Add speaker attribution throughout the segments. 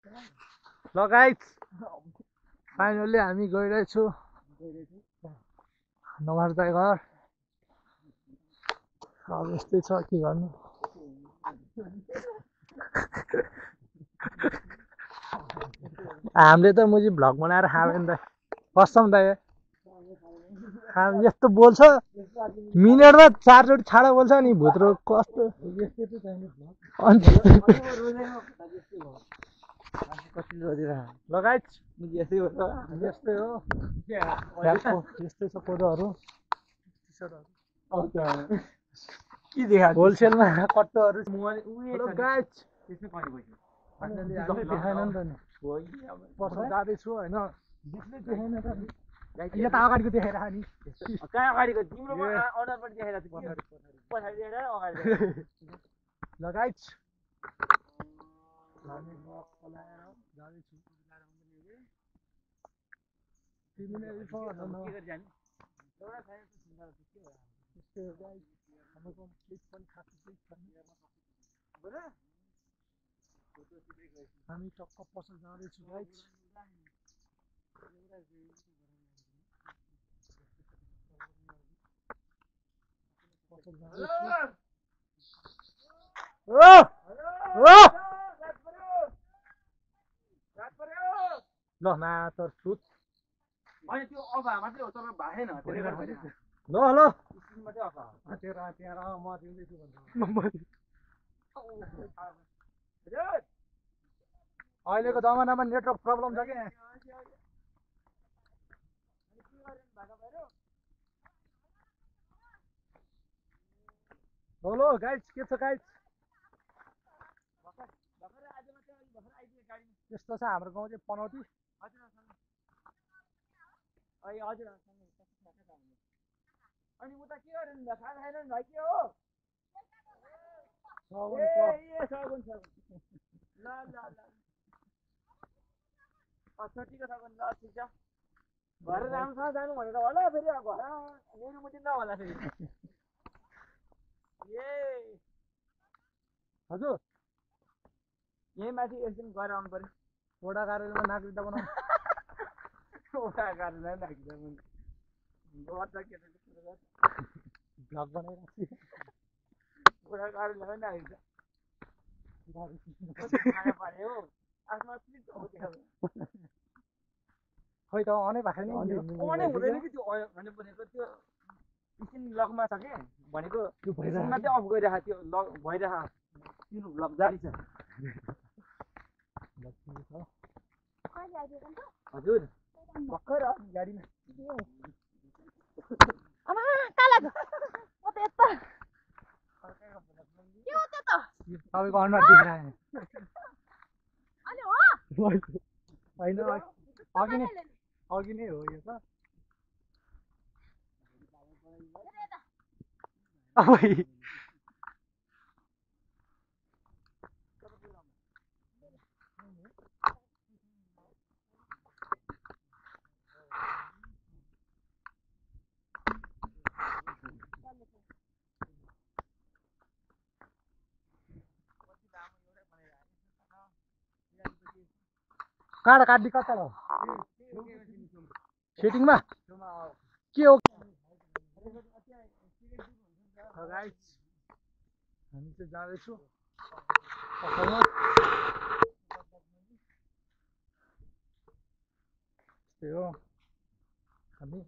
Speaker 1: ल guys finally हामी गइरहेछु नमस्ते घर अब यस्तै छ के गर्नु हामीले त मुजी भ्लग बनाएर खायो नि त कसम त यस्तो बोल्छ मिनेटमा 4 चोटि छाडा बोल्छ नि भुत्रो कस्तो लगाइच यस्तै हो यस्तै छ कोदोहरू होलसेलमा कट्टोहरू गाइच देखाएन नि त नि पसल जाँदैछु होइन देखाएन त नि यता अगाडिको देखाइरह नि
Speaker 2: कहाँ अगाडिको तिम्रो अनुहारबाट देखाइरहेको छु पछाडि देखाएर अगाडि
Speaker 1: लगाइच हामी चलाएर जाँदैछु तिमीले रिफर न के गरि जाने एउटा छैन त सुन्दर के हो यस्तो गाइस हाम्रो केही पनि खास छैन हामी टक्क पसल जाँदैछु गाइस पसल जाँदैछु ल ना तर सुत
Speaker 2: अनि त्यो अफा मात्रै हो तर भाएन
Speaker 1: ल ल
Speaker 2: स्क्रिन मात्रै अफा
Speaker 1: त्यहाँ म दिँदैछु भन्छ अहिलेको जमानामा नेटवर्क प्रब्लम छ क्या हेलो गाइस के छ गाइस त्यस्तो छ हाम्रो गाउँ चाहिँ पनौती
Speaker 2: हजुर अनि उता के गर्नु नि खाना खाएन नि भाइ के हो सगुन ल छोटीको सगुन ल ठिक छ घर राम्रोसँग जानु भनेर होला फेरि घर मेरोमुटी नहोला फेरि
Speaker 1: हजुर
Speaker 2: यही माथि एकदिन गएर आउनु पर्यो
Speaker 1: वडा कार्यालयमा नागरिकता बनाउनु
Speaker 2: वडा कार्यालय नागरिकता गर्छ केटाले
Speaker 1: भ्लग बनाइरहेको छु
Speaker 2: वडा कार्यालय नागरिकता पर्यो आफ्नो असली
Speaker 1: खै त अनै भएको नि
Speaker 2: अनै हुँदैन कि त्यो भनेको त्यो स्क्रिन लकमा छ के भनेको त्यो मात्रै अफ गरिरहेको त्यो लक भइरहेको त्यो लक जारी छ हजुर भर्खर गाडीमा
Speaker 3: आमा काला म त यता के हो त्यो त
Speaker 1: तपाईँको अनुहार देखिरहेको
Speaker 3: अनि हो
Speaker 1: होइन अघि नै हो यो त काँडा काट्ने कता हो सेटिङमा के हो गाइस हामी चाहिँ जाँदैछु पसलमा त्यही हो हामी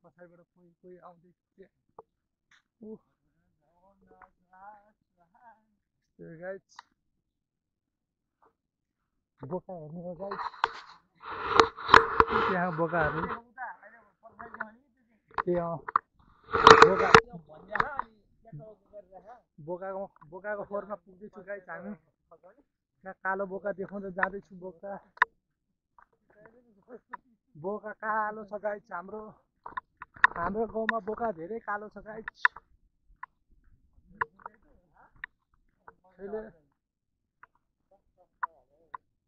Speaker 1: पछाडिबाट कोही आउँदैछ गाइस बोका हेर्नु हो गाइस त्यहाँ बोकाहरू बोकाको फोहोरमा पुग्दैछु गाइस हामी त्यहाँ कालो बोका देखाउँदा जाँदैछु बोका कालो छ गाइस हाम्रो गाउँमा बोका धेरै कालो छ गाइस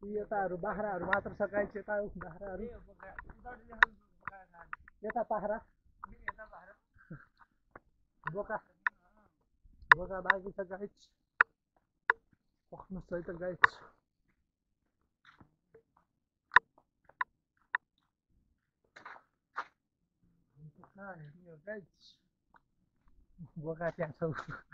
Speaker 1: यताहरू बाख्राहरू मात्र छ गाई यता बाख्राहरू यता पाखरा बोका बोका बाँकी छ गाई पख्नु सहित गाई बोका त्यहाँ छ